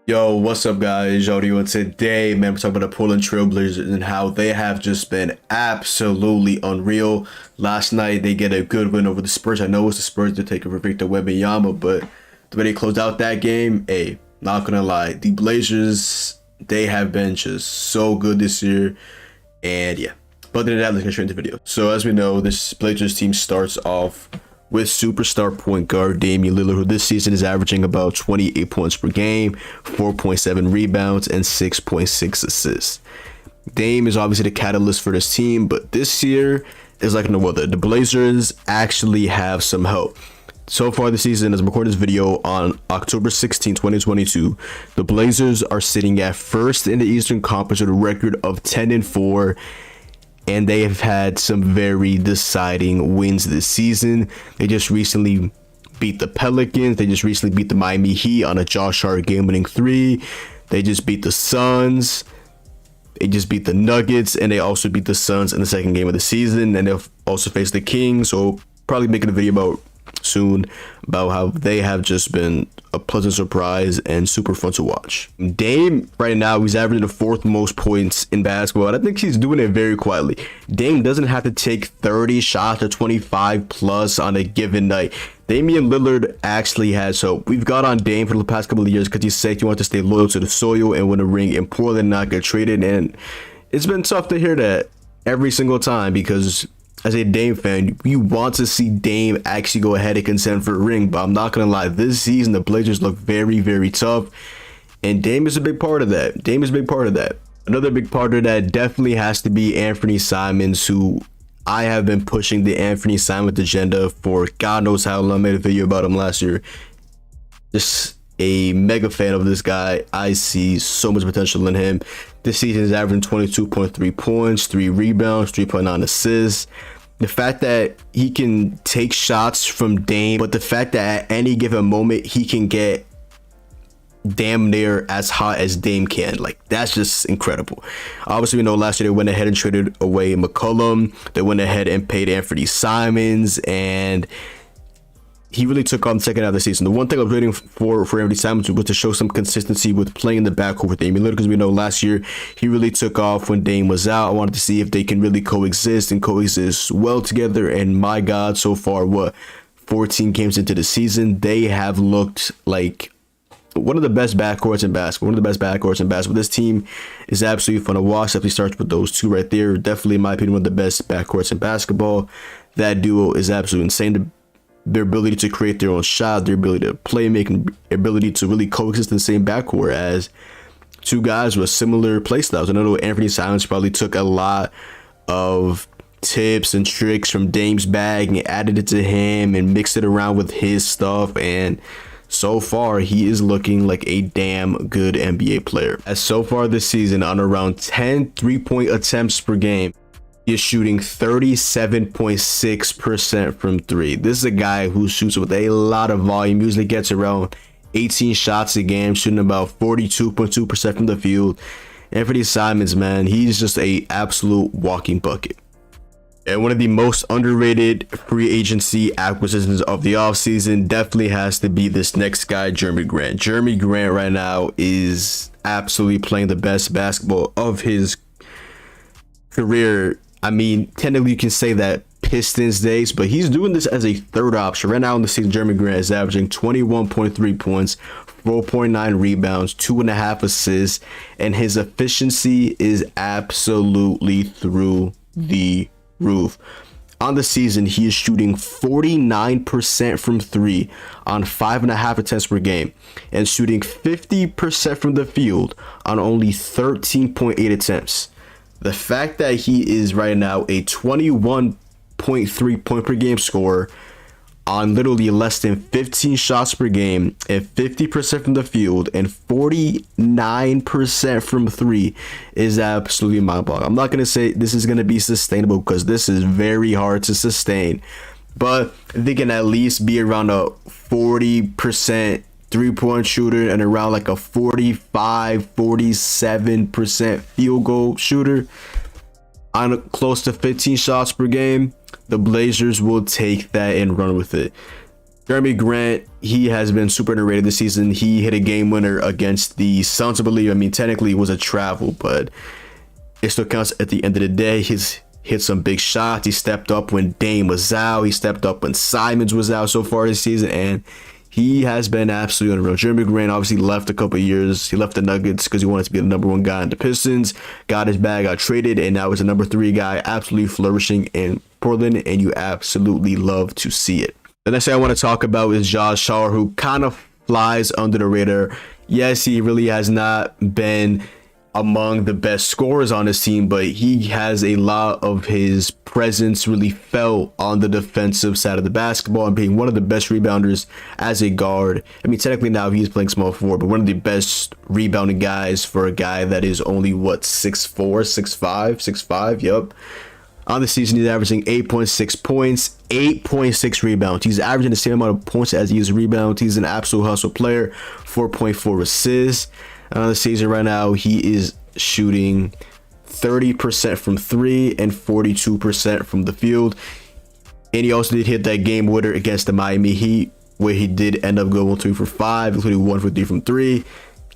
Yo, what's up, guys? Audio, and today, man, we're talking about the Portland Trailblazers and how they have just been absolutely unreal. Last night, they get a good win over the Spurs. I know it's the Spurs to take over Victor Wembanyama, but the way they closed out that game, hey, not gonna lie, the Blazers, they have been just so good this year, and yeah. But other than that, let's get straight into the video. So as we know, this Blazers team starts off with superstar point guard Damian Lillard, who this season is averaging about 28 points per game, 4.7 rebounds, and 6.6 assists. Dame is obviously the catalyst for this team, but this year is like no other. The Blazers actually have some help. So far this season, as I'm recording this video on October 16, 2022, the Blazers are sitting at first in the Eastern Conference with a record of 10-4. And they have had some very deciding wins this season. They just recently beat the Pelicans. They just recently beat the Miami Heat on a Josh Hart game-winning three. They just beat the Suns. They just beat the Nuggets, and they also beat the Suns in the second game of the season. And they'll also face the Kings. So probably making a video about soon about how they have just been a pleasant surprise and super fun to watch. Dame right now, he's averaging the fourth most points in basketball, and I think he's doing it very quietly. Dame doesn't have to take 30 shots or 25 plus on a given night. Damian Lillard actually has hope. We've got on Dame for the past couple of years because he said he wants to stay loyal to the soil and win a ring in Portland, not get traded, and it's been tough to hear that every single time because as a Dame fan, you want to see Dame actually go ahead and contend for a ring, but I'm not going to lie. This season, the Blazers look very, very tough, and Dame is a big part of that. Dame is a big part of that. Another big part of that definitely has to be Anthony Simons, who I have been pushing the Anthony Simons agenda for God knows how long. I made a video about him last year. Just a mega fan of this guy. I see so much potential in him. This season is averaging 22.3 points, 3 rebounds, 3.9 assists. The fact that he can take shots from Dame, but the fact that at any given moment he can get damn near as hot as Dame can, like, that's just incredible. Obviously, we know last year they went ahead and traded away McCollum. They went ahead and paid Anthony Simons, and he really took on the second half of the season. The one thing I was waiting for Anthony Simons was to show some consistency with playing the backcourt with Damian Lillard, because we know last year he really took off when Dame was out. I wanted to see if they can really coexist and coexist well together. And my God, so far, 14 games into the season, they have looked like one of the best backcourts in basketball. This team is absolutely fun to watch. Definitely starts with those two right there. Definitely, in my opinion, one of the best backcourts in basketball. That duo is absolutely insane. Their ability to create their own shot, their ability to play making, ability to really coexist in the same backcourt as two guys with similar play styles. And I know Anthony Simons probably took a lot of tips and tricks from Dame's bag and added it to him and mixed it around with his stuff, and so far he is looking like a damn good NBA player. As so far this season, on around 10 3-point attempts per game, he is shooting 37.6% from three. This is a guy who shoots with a lot of volume, usually gets around 18 shots a game, shooting about 42.2% from the field. Anthony Simons, man, he's just a absolute walking bucket. And one of the most underrated free agency acquisitions of the offseason definitely has to be this next guy, Jerami Grant. Jerami Grant right now is absolutely playing the best basketball of his career. I mean, technically you can say that Pistons days, but he's doing this as a third option. Right now in the season, Jerami Grant is averaging 21.3 points, 4.9 rebounds, 2.5 assists, and his efficiency is absolutely through the roof. On the season, he is shooting 49% from three on 5.5 attempts per game and shooting 50% from the field on only 13.8 attempts. The fact that he is right now a 21.3 point per game scorer on literally less than 15 shots per game and 50% from the field and 49% from three is absolutely mind-boggling. I'm not going to say this is going to be sustainable because this is very hard to sustain, but they can at least be around a 40% three-point shooter and around like a 47% field goal shooter on close to 15 shots per game. The Blazers will take that and run with it. Jeremy Grant, he has been super underrated this season. He hit a game winner against the Suns, I believe. I mean, technically it was a travel, but it still counts at the end of the day. He's hit some big shots. He stepped up when Dame was out. He stepped up when Simons was out so far this season, and he has been absolutely unreal. Jeremy Grant obviously left a couple of years. He left the Nuggets because he wanted to be the number 1 guy in the Pistons. Got his bag, got traded, and now he's a number 3 guy, absolutely flourishing in Portland, and you absolutely love to see it. The next thing I want to talk about is Josh Hart, who kind of flies under the radar. Yes, he really has not been among the best scorers on his team, but he has a lot of his presence really felt on the defensive side of the basketball and being one of the best rebounders as a guard. I mean, technically now he's playing small forward, but one of the best rebounding guys for a guy that is only, what, 6'4", 6'5", 6'5", yep. On the season, he's averaging 8.6 points, 8.6 rebounds. He's averaging the same amount of points as he is rebounds. He's an absolute hustle player, 4.4 assists. On the season right now, he is shooting 30% from 3 and 42% from the field. And he also did hit that game winner against the Miami Heat, where he did end up going 3 for 5, including 1 for 3 from 3,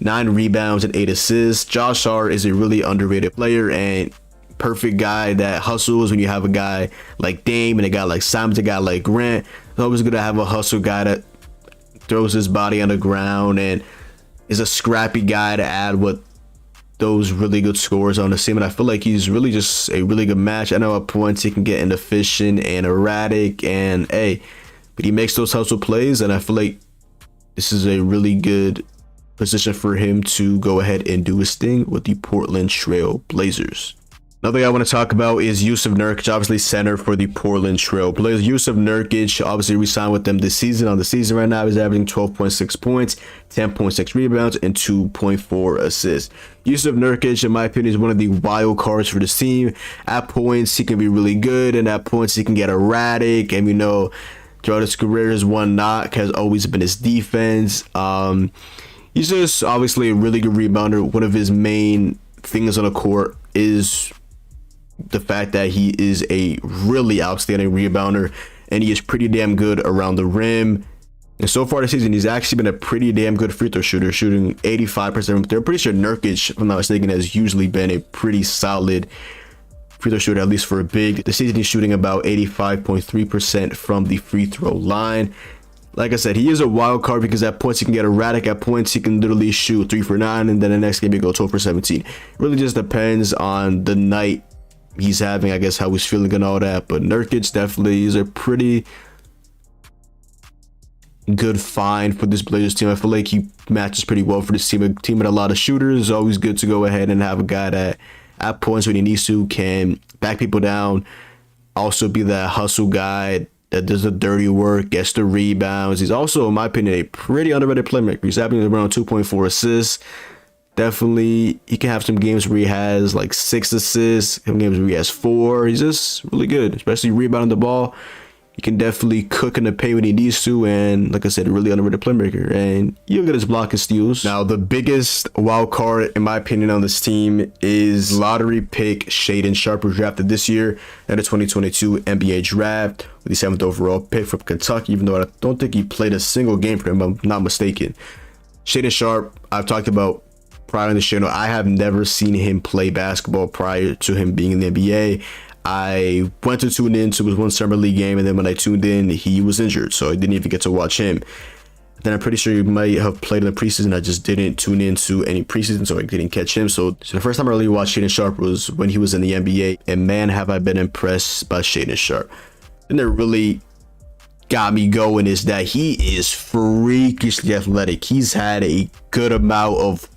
9 rebounds and 8 assists. Josh Hart is a really underrated player and perfect guy that hustles when you have a guy like Dame and a guy like Simons, a guy like Grant. It's always good to have a hustle guy that throws his body on the ground and is a scrappy guy to add with those really good scores on the team. And I feel like he's really just a really good match. I know at points he can get inefficient and erratic, and but he makes those hustle plays, and I feel like this is a really good position for him to go ahead and do his thing with the Portland Trail Blazers. Another thing I want to talk about is Jusuf Nurkic, obviously center for the Portland Trail Blazers. Jusuf Nurkic obviously re-signed with them this season. On the season right now, he's averaging 12.6 points, 10.6 rebounds, and 2.4 assists. Jusuf Nurkic, in my opinion, is one of the wild cards for this team. At points, he can be really good, and at points, he can get erratic. And, throughout his career, his one knock has always been his defense. He's just obviously a really good rebounder. One of his main things on the court is the fact that he is a really outstanding rebounder, and he is pretty damn good around the rim. And so far this season, he's actually been a pretty damn good free throw shooter, shooting 85% from there. Pretty sure Nurkic, if I'm not mistaken, has usually been a pretty solid free throw shooter, at least for a big. This season, he's shooting about 85.3% from the free throw line. Like I said, he is a wild card because at points he can get erratic. At points he can literally shoot 3 for 9, and then the next game he go 12 for 17. It really just depends on the night he's having, I guess, how he's feeling and all that. But Nurkic definitely is a pretty good find for this Blazers team. I feel like he matches pretty well for this team. A team with a lot of shooters. It's always good to go ahead and have a guy that at points when he needs to can back people down, also be that hustle guy that does the dirty work, gets the rebounds. He's also, in my opinion, a pretty underrated playmaker. He's averaging around 2.4 assists. Definitely, he can have some games where he has like 6 assists, some games where he has 4. He's just really good, especially rebounding the ball. He can definitely cook in the paint when he needs to, and like I said, a really underrated playmaker. And you'll get his block and steals. Now, the biggest wild card, in my opinion, on this team is lottery pick Shaedon Sharpe, who drafted this year at the 2022 NBA draft with the 7th overall pick from Kentucky, even though I don't think he played a single game for him, if I'm not mistaken. Shaedon Sharpe, I've talked about prior to the channel. I have never seen him play basketball prior to him being in the NBA. I went to tune in to his one summer league game, and then when I tuned in, he was injured, so I didn't even get to watch him. Then I'm pretty sure he might have played in the preseason. I just didn't tune into any preseason, so I didn't catch him. So the first time I really watched Shaedon Sharpe was when he was in the NBA, and man, have I been impressed by Shaedon Sharpe. And that really got me going is that he is freakishly athletic. He's had a good amount of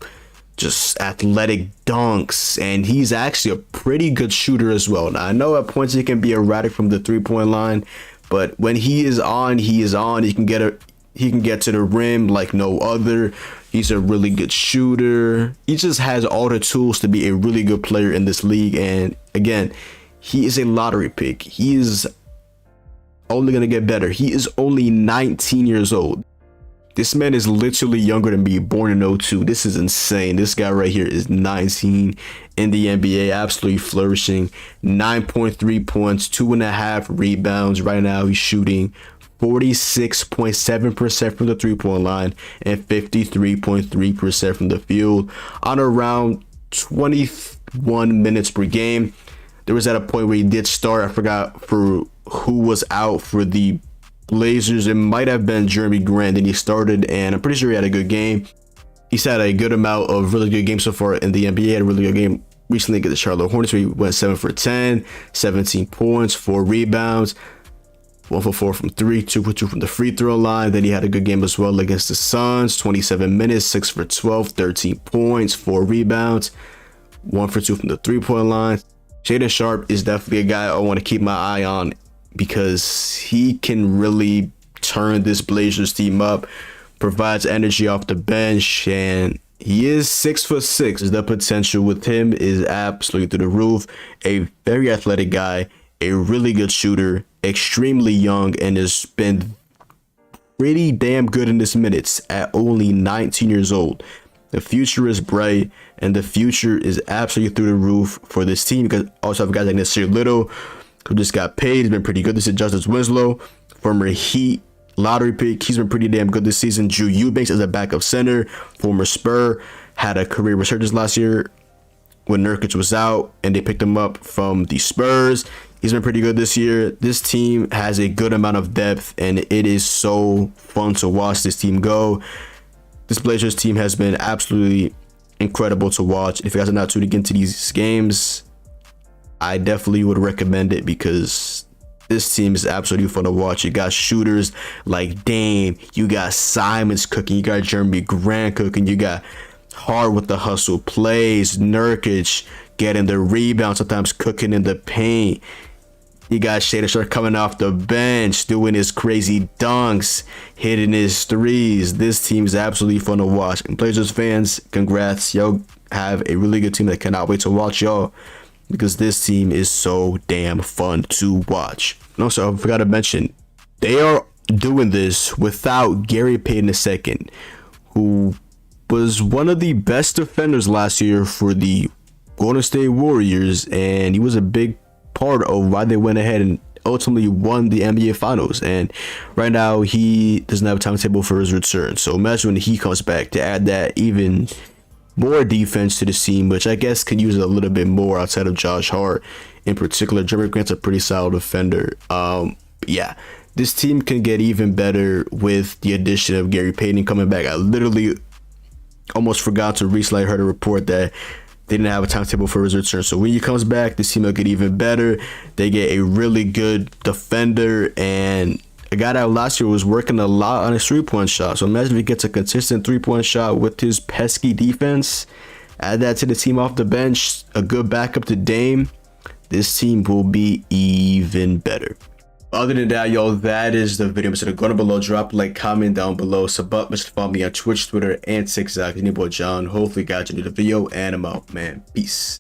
just athletic dunks, and he's actually a pretty good shooter as well. Now, I know at points he can be erratic from the 3-point line, but when he is on, he is on. He can get to the rim like no other. He's a really good shooter. He just has all the tools to be a really good player in this league. And again, he is a lottery pick. He is only going to get better. He is only 19 years old. This man is literally younger than me, born in 02. This is insane. This guy right here is 19 in the NBA, absolutely flourishing. 9.3 points, 2.5 rebounds. Right now, he's shooting 46.7% from the three-point line and 53.3% from the field on around 21 minutes per game. There was at a point where he did start. I forgot for who was out for the Blazers. It might have been Jeremy Grant, and he started, and I'm pretty sure he had a good game. He's had a good amount of really good games so far in the NBA. He had a really good game recently against the Charlotte Hornets, where he went 7 for 10, 17 points, 4 rebounds, 1 for 4 from 3, 2 for 2 from the free throw line. Then he had a good game as well against the Suns, 27 minutes, 6 for 12, 13 points, 4 rebounds, 1 for 2 from the 3-point line. Shaedon Sharpe is definitely a guy I want to keep my eye on because he can really turn this Blazers team up, provides energy off the bench, and he is 6'6". The potential with him is absolutely through the roof. A very athletic guy, a really good shooter, extremely young, and has been pretty damn good in his minutes at only 19 years old. The future is bright, and the future is absolutely through the roof for this team, because also have guys like Nasir Little, who just got paid. He's been pretty good. This is Justice Winslow, former Heat lottery pick. He's been pretty damn good this season. Drew Eubanks is a backup center, former Spur, had a career resurgence last year when Nurkic was out, and they picked him up from the Spurs. He's been pretty good this year. This team has a good amount of depth, and it is so fun to watch this team go. This Blazers team has been absolutely incredible to watch. If you guys are not tuning into these games, I definitely would recommend it, because this team is absolutely fun to watch. You got shooters like Dame, you got Simons cooking, you got Jeremy Grant cooking, you got Hard with the hustle plays, Nurkic getting the rebound, sometimes cooking in the paint. You got Shaedon Sharpe coming off the bench, doing his crazy dunks, hitting his threes. This team is absolutely fun to watch. And Blazers fans, congrats. Y'all have a really good team that cannot wait to watch y'all, because this team is so damn fun to watch. And also, I forgot to mention, they are doing this without Gary Payton II, who was one of the best defenders last year for the Golden State Warriors, and he was a big part of why they went ahead and ultimately won the NBA Finals. And right now, he doesn't have a timetable for his return. So imagine when he comes back, to add that even more defense to the team, which I guess could use it a little bit more outside of Josh Hart in particular. Jeremy Grant's a pretty solid defender. Yeah, this team can get even better with the addition of Gary Payton coming back. I literally almost forgot to recently heard a report that they didn't have a timetable for his return. So when he comes back, this team will get even better. They get a really good defender, and a guy that last year was working a lot on his three-point shot. So imagine if he gets a consistent three-point shot with his pesky defense. Add that to the team off the bench, a good backup to Dame. This team will be even better. Other than that, y'all, that is the video. So go down below, drop a like, comment down below, sub up, follow me on Twitch, Twitter, and TikTok. It's your boy John. Hopefully, you guys enjoyed the video, and I'm out, man. Peace.